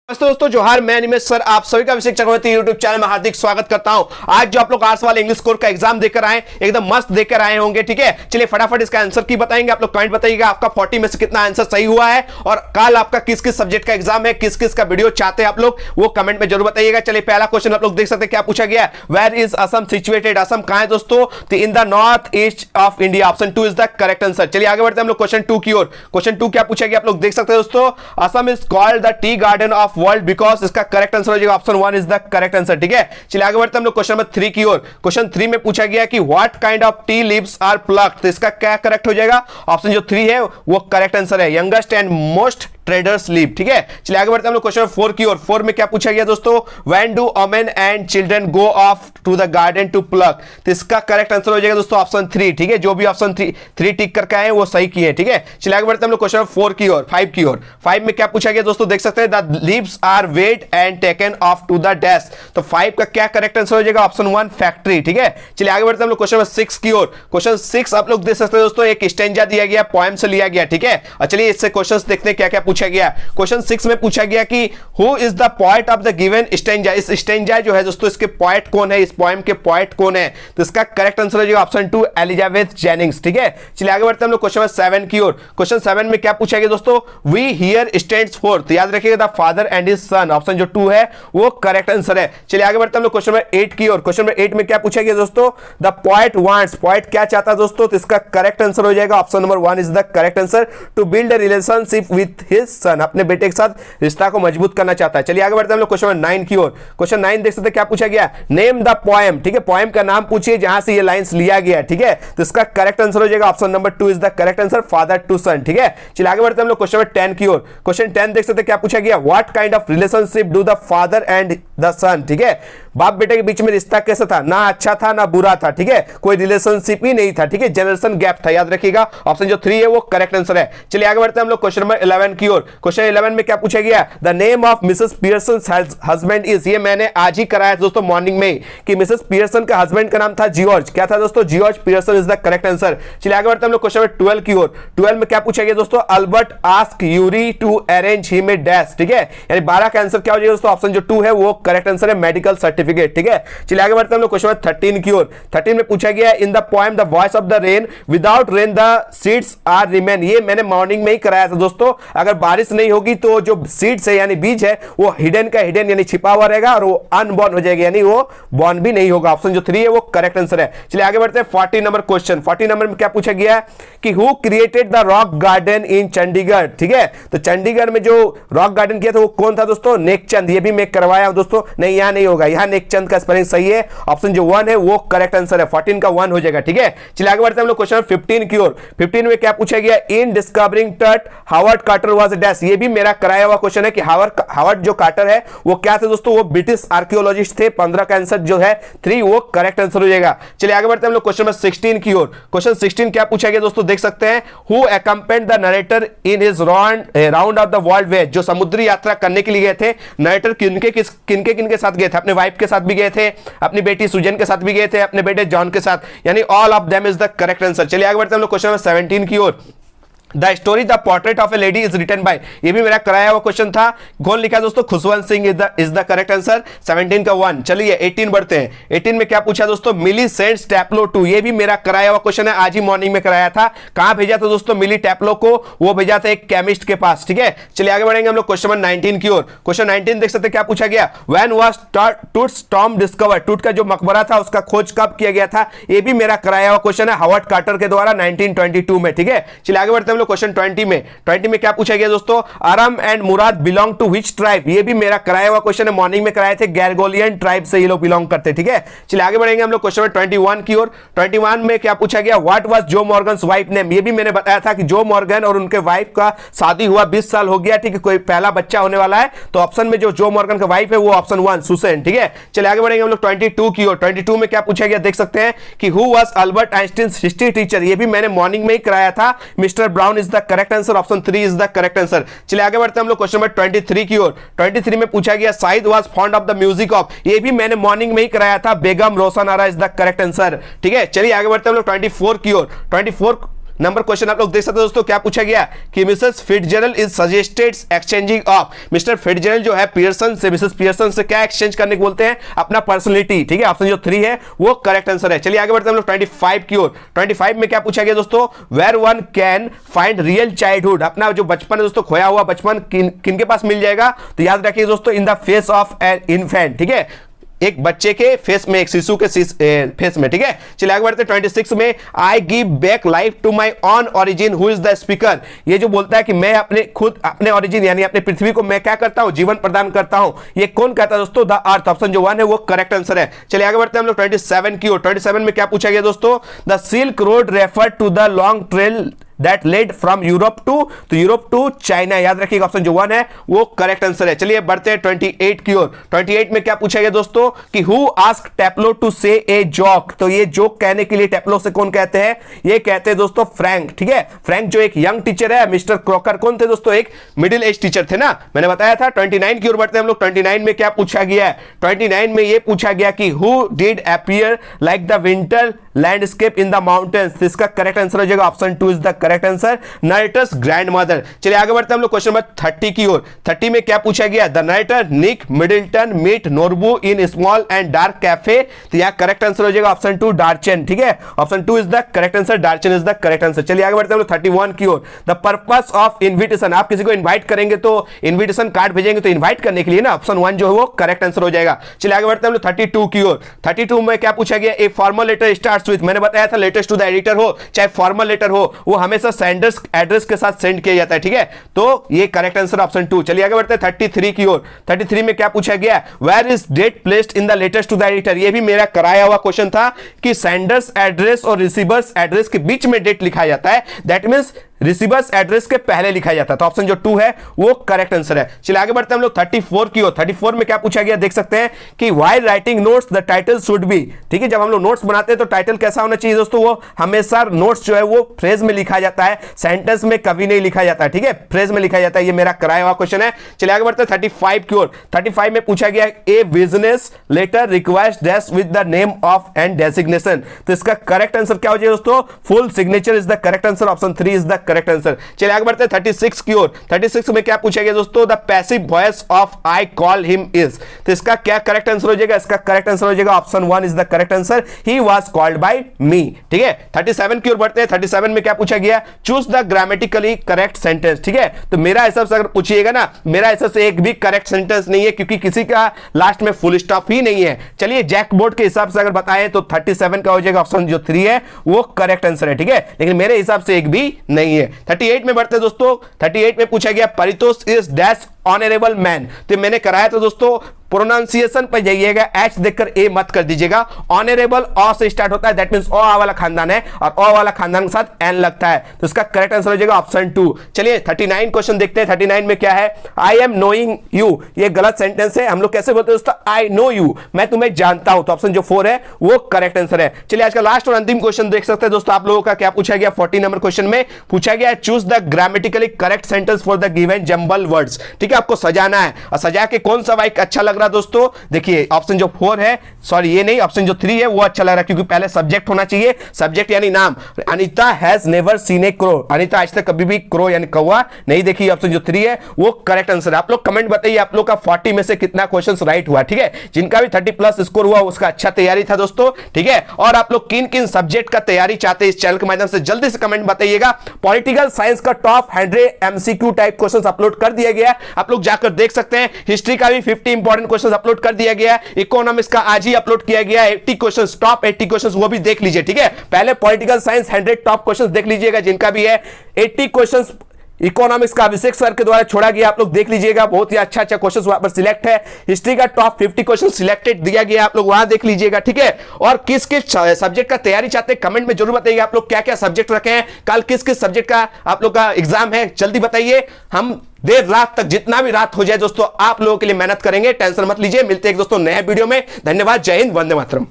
नमस्ते दोस्तों, जोहार। मैं निमेश सर आप सभी का अभिषेक चक्रवर्ती यूट्यूब चैनल में हार्दिक स्वागत करता हूं। आज जो आप लोग आर्ट्स वाले इंग्लिश कोर्स का एग्जाम देकर आए, एकदम मस्त देकर आए होंगे। ठीक है, चलिए फटाफट इसका आंसर की बताएंगे। आप लोग कमेंट बताइएगा आपका 40 में से कितना आंसर सही हुआ है, और कल आपका किस किस सब्जेक्ट का एग्जाम है, किस किस का वीडियो चाहते हैं आप लोग, वो कमेंट में जरूर बताइएगा। चलिए पहला क्वेश्चन आप लोग देख सकते हैं, क्या पूछा गया। Where is Assam situated. Assam कहां है दोस्तों? तो in the north east of India. Option 2 is the correct answer. चलिए आगे बढ़ते हैं हम लोग क्वेश्चन 2 की ओर। क्वेश्चन 2 क्या पूछा गया आप लोग देख सकते हैं दोस्तों। Assam is called the tea garden of world because का करेक्ट आंसर हो जाएगा option 1 is the correct answer. ठीक है, चलिए आगे बढ़ते हैं हम लोग क्वेश्चन नंबर 3 की ओर। क्वेश्चन 3 में पूछा गया कि what kind of tea leaves are plucked. तो इसका क्या करेक्ट हो जाएगा? ऑप्शन जो 3 है वो करेक्ट आंसर है, youngest and most traders leave. ठीक है, चलिए आगे बढ़ते हैं हम लोग क्वेश्चन 4 की ओर। 4 में क्या पूछा गया दोस्तों। When do women and children go off to the garden to pluck. तो इसका करेक्ट आंसर हो जाएगा दोस्तों ऑप्शन 3। ठीक है, जो भी ऑप्शन 3 टिक करके आए वो सही किए। ठीक है, चलिए आगे बढ़ते हैं हम लोग क्वेश्चन 4 की ओर। 5 की ओर। 5 में क्या पूछा गया दोस्तों देख सकते हैं। The leaves are wet and taken off to the dash. तो 5 का क्या करेक्ट आंसर हो जाएगा? Option 1 factory. ठीक है, चलिए आगे बढ़ते हैं हम लोग क्वेश्चन 6 की ओर। क्वेश्चन 6 आप लोग देख सकते हैं दोस्तों, एक स्टेंजा दिया गया, पोएम से लिया गया। ठीक है, और चलिए इससे क्वेश्चंस देखते हैं क्या क्या पूछा गया। क्वेश्चन 6 में पूछा गया कि who is the poet of the given stanza. इस स्टेंजा जो है दोस्तों, इसके पोएट कौन है, इस पोएम के पोएट कौन है। तो इसका करेक्ट आंसर हो जाएगा ऑप्शन 2 एलिजाबेथ जेनिंग्स। ठीक है, चलिए आगे बढ़ते हैं हम लोग क्वेश्चन 7 की ओर। क्वेश्चन 7 में क्या पूछा गया दोस्तों। We here stands for. तो याद रखिएगा the father and his son. Option जो 2 है वो करेक्ट आंसर है। चलिए आगे बढ़ते हैं हम लोग क्वेश्चन नंबर 8 की ओर। क्वेश्चन नंबर 8 में क्या पूछा गया दोस्तों। The poet wants. पोएट क्या चाहता है दोस्तों। तो इसका करेक्ट आंसर हो जाएगा option number 1 is the correct answer, to build a relationship with his son. अपने बेटे के साथ रिश्ता को मजबूत करना चाहता है। चलिए आगे बढ़ते हैं हम लोग क्वेश्चन नंबर 9 की ओर। क्वेश्चन 9 देख सकते हैं क्या पूछा गया। Name the poem. ठीक है, पोएम का नाम पूछिए जहां से ये लाइंस लिया गया। ठीक है, तो इसका करेक्ट आंसर हो जाएगा option number 2 is the correct answer, father to son. ठीक है, चलिए आगे बढ़ते हैं हम लोग क्वेश्चन नंबर 10 की ओर। क्वेश्चन 10 देख सकते हैं क्या पूछा गया। What kind of relationship do the father and the son. ठीक है, बाप बेटे के बीच में रिश्ता कैसा था, ना अच्छा था ना बुरा था। ठीक है, कोई रिलेशनशिप ही नहीं था। ठीक है, जनरेशन गैप था, याद रखिएगा। ऑप्शन जो 3 है वो करेक्ट आंसर है। चलिए आगे बढ़ते हैं हम लोग क्वेश्चन नंबर 11 की ओर। क्वेश्चन 11 में क्या पूछा गया। The name of Mrs Pearson husband is. ये मैंने आज ही कराया दोस्तों मॉर्निंग में कि मिसेस पियर्सन का हस्बैंड का नाम था जॉर्ज। क्या था दोस्तों? George Pearson is the correct answer. चलिए आगे बढ़ते हैं हम लोग क्वेश्चन नंबर 12 की ओर। 12 में क्या पूछा गया दोस्तों। Albert ask Yuri to arrange him a dash. ठीक है, यानी 12 का आंसर क्या हो जाएगा दोस्तों। ऑप्शन जो 2 है वो करेक्ट आंसर है, मेडिकल सर्टिफिकेट। ठीक है, चलिए आगे बढ़ते हैं हम लोग क्वेश्चन नंबर 13 की ओर। 13 में पूछा गया in the poem the voice of the rain without rain the seeds are remain. ये मैंने मॉर्निंग में ही कराया था दोस्तों। अगर बारिश नहीं होगी तो जो सीड्स है यानी बीज है वो हिडन का हिडन यानी छिपा हुआ रहेगा, और वो अनबॉर्न हो जाएगा यानी वो बॉर्न भी नहीं होगा। ऑप्शन जो 3 है वो करेक्ट आंसर है। चलिए आगे बढ़ते हैं 40 नंबर क्वेश्चन। 40 नंबर में क्या पूछा गया कि who created the rock garden इन चंडीगढ़। ठीक है, तो चंडीगढ़ में जो रॉक गार्डन किया था वो कौन था दोस्तों। नेकचंद। ये भी मैं करवाया हूं दोस्तों। नहीं, यहां नहीं होगा, यहां नेकचंद का स्पेलिंग सही है। ऑप्शन जो 1 है वो करेक्ट आंसर है, 14 का 1 हो जाएगा। ठीक है, चलिए आगे बढ़ते हैं हम लोग क्वेश्चन 15 की ओर। 15 में क्या पूछा गया। इन डिस्कवरिंग टर्ट Howard Carter was a dash. ये भी मेरा कराया हुआ क्वेश्चन है कि हावर्ड जो कार्टर है वो क्या थे दोस्तों। वो ब्रिटिश आर्कियोलॉजिस्ट थे। 15 का आंसर जो है 3 वो करेक्ट आंसर हो जाएगा। चलिए आगे बढ़ते हैं हम लोग क्वेश्चन नंबर 16 की ओर। क्वेश्चन 16 क्या पूछा गया दोस्तों देख सकते हैं। Who accompanied the narrator in his round of the world way. जो समुद्री यात्रा करने के लिए गए थे, नरेटर किनके साथ गए थे। अपने वाइफ के साथ भी गए थे, अपनी बेटी सुजन के साथ भी गए थे, अपने बेटे जॉन के साथ, यानी all of them is the correct answer. चलिए आगे बढ़ते हैं हम लोग क्वेश्चन नंबर 17 की ओर। The story the portrait of a lady is written by. ये भी मेरा कराया हुआ क्वेश्चन था। कौन लिखा दोस्तों। Khushwant Singh is the correct answer, 17 का 1। चलिए 18 बढ़ते हैं। 18 में क्या पूछा दोस्तों। मिली सेंड्स टैप्लो टू। ये भी मेरा कराया हुआ क्वेश्चन है, आज ही मॉर्निंग में कराया था। कहां भेजा था दोस्तों मिली टैप्लो को। वो भेजा था एक केमिस्ट के पास। ठीक है, चलिए आगे बढ़ेंगे हम लोग क्वेश्चन नंबर 19 की ओर। क्वेश्चन 19 देख सकते हैं क्या पूछा गया। When was Toots Tom discover. टूट का जो मकबरा था उसका खोज कब किया गया था। ये भी मेरा कराया हुआ क्वेश्चन है, हावर्ड कार्टर के द्वारा 1922 में। ठीक है, चलिए आगे बढ़ते हैं हम लोग क्वेश्चन 20 में क्या पूछा गया दोस्तों। Aram and Murad belong to which tribe. ये भी मेरा कराया हुआ क्वेश्चन है, मॉर्निंग में कराए थे। गैरगोलियन ट्राइब से ये लोग बिलोंग करते। ठीक है, चलिए आगे बढ़ेंगे हम लोग क्वेश्चन 21 की ओर। 21 में क्या पूछा गया। व्हाट वाज जो मॉर्गन्स वाइफ नेम। ये भी मैंने बताया था कि जो मॉर्गन और उनके वाइफ का शादी हुआ 20 साल हो गया। ठीक है, कोई पहला बच्चा होने वाला है, तो ऑप्शन में जो मॉर्गन का वाइफ है वो ऑप्शन 1 सुसैन। ठीक है, चलिए आगे बढ़ेंगे हम लोग 22 की ओर। 22 में क्या पूछा गया देख सकते हैं कि who was Albert Einstein history teacher. ये भी मैंने मॉर्निंग में ही कराया था, mister brown is the correct answer, option 3 is the correct answer. चलिए आगे बढ़ते हैं हम लोग क्वेश्चन नंबर 23 की ओर। 23 में पूछा गया Saeed was fond of the music of. ये भी मैंने मॉर्निंग में ही कराया था, Begum Roshan Ara is the correct answer. ठीक है, चलिए आगे बढ़ते हैं हम लोग 24 की ओर। नंबर क्वेश्चन आप लोग देख सकते हो दोस्तों, क्या पूछा गया कि Mrs Fitzgerald is suggested exchanging of, mister Fitzgerald जो है पियर्सन से, मिसेस पियर्सन से क्या एक्सचेंज करने को बोलते हैं, अपना पर्सनैलिटी। ठीक है, ऑप्शन जो 3 है वो करेक्ट आंसर है। चलिए आगे बढ़ते हैं हम लोग 25 की ओर। 25 में क्या पूछा गया दोस्तों, where one can find real childhood, अपना जो बचपन है दोस्तों, खोया हुआ बचपन किन के पास मिल जाएगा, तो याद रखिए दोस्तों, in the face of an infant. ठीक है, एक बच्चे के फेस में, एक शिशु के फेस में। ठीक है, चलिए आगे बढ़ते हैं 26 में, I give back life to my own origin who is the speaker, ये जो बोलता है कि मैं अपने ओरिजिन यानी अपने पृथ्वी को मैं क्या करता हूं, जीवन प्रदान करता हूं, ये कौन कहता है दोस्तों, द अर्थ। ऑप्शन जो 1 है वो करेक्ट आंसर है। चलिए आगे बढ़ते हैं हम लोग 27 की ओर। 27 में क्या पूछा गया दोस्तों, the silk road refer to the long trail that led from Europe to, तो यूरोप टू चाइना, याद रखिएगा ऑप्शन जो 1 है वो करेक्ट आंसर है। चलिए बढ़ते हैं 28 की ओर। 28 में क्या पूछा गया दोस्तों कि हु आस्क्ड टेप्लो टू से ए जोक, तो ये जोक कहने के लिए टेप्लो से कौन कहते हैं, ये कहते हैं दोस्तों फ्रैंक। ठीक है, फ्रैंक जो एक यंग टीचर है, मिस्टर क्रॉकर कौन थे दोस्तों, एक मिडिल एज टीचर थे ना, मैंने बताया था। 29 की ओर बढ़ते हैं हम लोग। 29 में क्या पूछा गया है, 29 में ये पूछा गया कि who did appear like the winter landscape in the mountains, इसका करेक्ट आंसर हो जाएगा option 2 is the correct answer, narrator's grandmother. चलिए आगे बढ़ते हैं हम लोग क्वेश्चन नंबर 30 की ओर। 30 में क्या पूछा गया, the narrator Nick Middleton meet Norbu in small and dark cafe, तो यहां करेक्ट आंसर हो जाएगा ऑप्शन 2 डार्चन। ठीक है, option 2 is the correct answer, डार्चन इज द करेक्ट आंसर। चलिए आगे बढ़ते हैं हम लोग 31 की ओर। द पर्पस ऑफ इन्विटेशन, आप किसी को इन्वाइट करेंगे तो इन्विटेशन कार्ड भेजेंगे तो इन्वाइट करने के लिए ना, ऑप्शन 1 जो है वो करेक्ट आंसर हो जाएगा। चलिए आगे बढ़ते हैं हम लोग 32 की ओर। 32 में क्या पूछा गया, a formal letter starts with, मैंने बताया था लेटर्स टू द एडिटर हो चाहे फॉर्मल लेटर हो, वो हमेशा सेंडर्स एड्रेस के साथ सेंड किया जाता है। ठीक है, तो ये करेक्ट आंसर ऑप्शन 2। चलिए आगे बढ़ते हैं 33 की ओर। 33 में क्या पूछा गया, where is date placed in the letters to the editor, ये भी मेरा कराया हुआ क्वेश्चन था कि सेंडर्स एड्रेस और रिसीवर्स एड्रेस के बीच में डेट लिखा जाता है, दैट मींस रिसीवर्स एड्रेस के पहले लिखा जाता है, तो ऑप्शन जो 2 है वो करेक्ट आंसर है। चलिए आगे बढ़ते हैं हम लोग 34 की ओर। 34 में क्या पूछा गया, देख सकते हैं कि while writing notes the title should be, ठीक है, जब हम लोग नोट्स बनाते हैं तो टाइटल कैसा होना चाहिए दोस्तों, वो हमेशा नोट्स जो है वो फ्रेज में लिखा जाता है, सेंटेंस में कभी नहीं लिखा जाता है। ठीक है, फ्रेज में लिखा जाता है, ये मेरा कराया हुआ क्वेश्चन है। चलिए आगे बढ़ते हैं 35 की ओर। 35 में पूछा गया, a business letter requires dash with the name of and designation, तो इसका करेक्ट आंसर क्या हो जाएगा दोस्तों, full signature is the correct answer, option 3 is the correct answer. चलिए आगे बढ़ते हैं 36 की ओर। 36 में क्या पूछा गया दोस्तों, the passive voice of I call him is, तो इसका क्या करेक्ट आंसर हो जाएगा, इसका करेक्ट आंसर हो जाएगा option 1 is the correct answer, he was called by me. ठीक है, 37 की ओर बढ़ते हैं। 37 में क्या पूछा गया, choose the grammatically correct sentence. ठीक है, तो मेरा हिसाब से अगर पूछिएगा ना, मेरा हिसाब से एक भी करेक्ट सेंटेंस नहीं है, क्योंकि किसी का लास्ट में फुल स्टॉप ही नहीं है। चलिए जैक बोर्ड के हिसाब से अगर बताएं तो 37 का हो जाएगा ऑप्शन जो 3 है वो करेक्ट आंसर है। ठीक है, लेकिन मेरे हिसाब से एक भी नहीं है। 38 में बढ़ते हैं दोस्तों। 38 में पूछा गया, Paritosh is dash honourable man, तो मैंने कराया था दोस्तों, प्रोनाउंसिएशन पर जाइएगा, एच देखकर ए मत कर दीजिएगा, ऑनरेबल अ से स्टार्ट होता है, दैट मींस अ वाला खानदान है और अ वाला खानदान के साथ एन लगता है, तो इसका करेक्ट आंसर हो जाएगा ऑप्शन 2। चलिए 39 क्वेश्चन देखते हैं। 39 में क्या है, आई एम नोइंग यू, ये गलत सेंटेंस है, हम लोग कैसे बोलते हैं दोस्तों, आई नो यू, मैं तुम्हें जानता हूं, तो ऑप्शन जो 4 है वो करेक्ट आंसर है। चलिए आज का लास्ट और अंतिम क्वेश्चन देख सकते हैं दोस्तों आप लोगों का, क्या पूछा गया 40 नंबर क्वेश्चन में पूछा गया, choose the grammatically correct sentence for the given jumble words. ठीक है, आपको सजाना है और सजा के कौन सा वाक्य अच्छा लग रहा है दोस्तों, देखिए ऑप्शन जो 4 है, सॉरी ये नहीं, ऑप्शन जो 3 है वो अच्छा लग रहा है, क्योंकि पहले सब्जेक्ट होना चाहिए, सब्जेक्ट यानी नाम, Anita has never seen A crow, Anita आज तक कभी भी क्रो यानी कौवा नहीं देखी, ऑप्शन जो 3 है वो करेक्ट आंसर है। आप लोग कमेंट बताइए आप लोग का 40 में से कितना क्वेश्चंस राइट हुआ। ठीक है, जिनका भी 30 प्लस स्कोर हुआ उसका अच्छा तैयारी था दोस्तों। ठीक है, और आप लोग किन किन सब्जेक्ट का तैयारी चाहते हैं इस चैनल के माध्यम से जल्दी से कमेंट बताइएगा। पॉलिटिकल साइंस का top 100 MCQ type questions upload कर दिया गया, आप लोग जाकर देख सकते हैं। हिस्ट्री का भी 50 इंपॉर्टेंट क्वेश्चंस अपलोड कर दिया गया, इकोनॉमिक्स का आज ही अपलोड किया गया 80 क्वेश्चंस, टॉप 80 क्वेश्चंस वो भी देख लीजिए। ठीक है, पहले पॉलिटिकल साइंस 100 टॉप क्वेश्चंस देख लीजिएगा जिनका भी है, 80 क्वेश्चंस इकोनॉमिक्स का अभिषेक सर के द्वारा छोड़ा गया, आप लोग देख लीजिएगा, बहुत ही अच्छा क्वेश्चंस वहां पर सिलेक्ट है। हिस्ट्री का टॉप 50 क्वेश्चन सिलेक्टेड दिया गया, आप लोग वहां देख लीजिएगा। ठीक है, और किस किस सब्जेक्ट का तैयारी चाहते हैं कमेंट में जरूर बताइए, आप लोग क्या क्या सब्जेक्ट रखे हैं, कल किस किस सब्जेक्ट का आप लोग का एग्जाम है, जल्दी बताइए। हम देर रात तक, जितना भी रात हो जाए दोस्तों, आप लोगों के लिए मेहनत करेंगे, टेंशन मत लीजिए। मिलते हैं दोस्तों नए वीडियो में, धन्यवाद, जय हिंद, वंदे मातरम।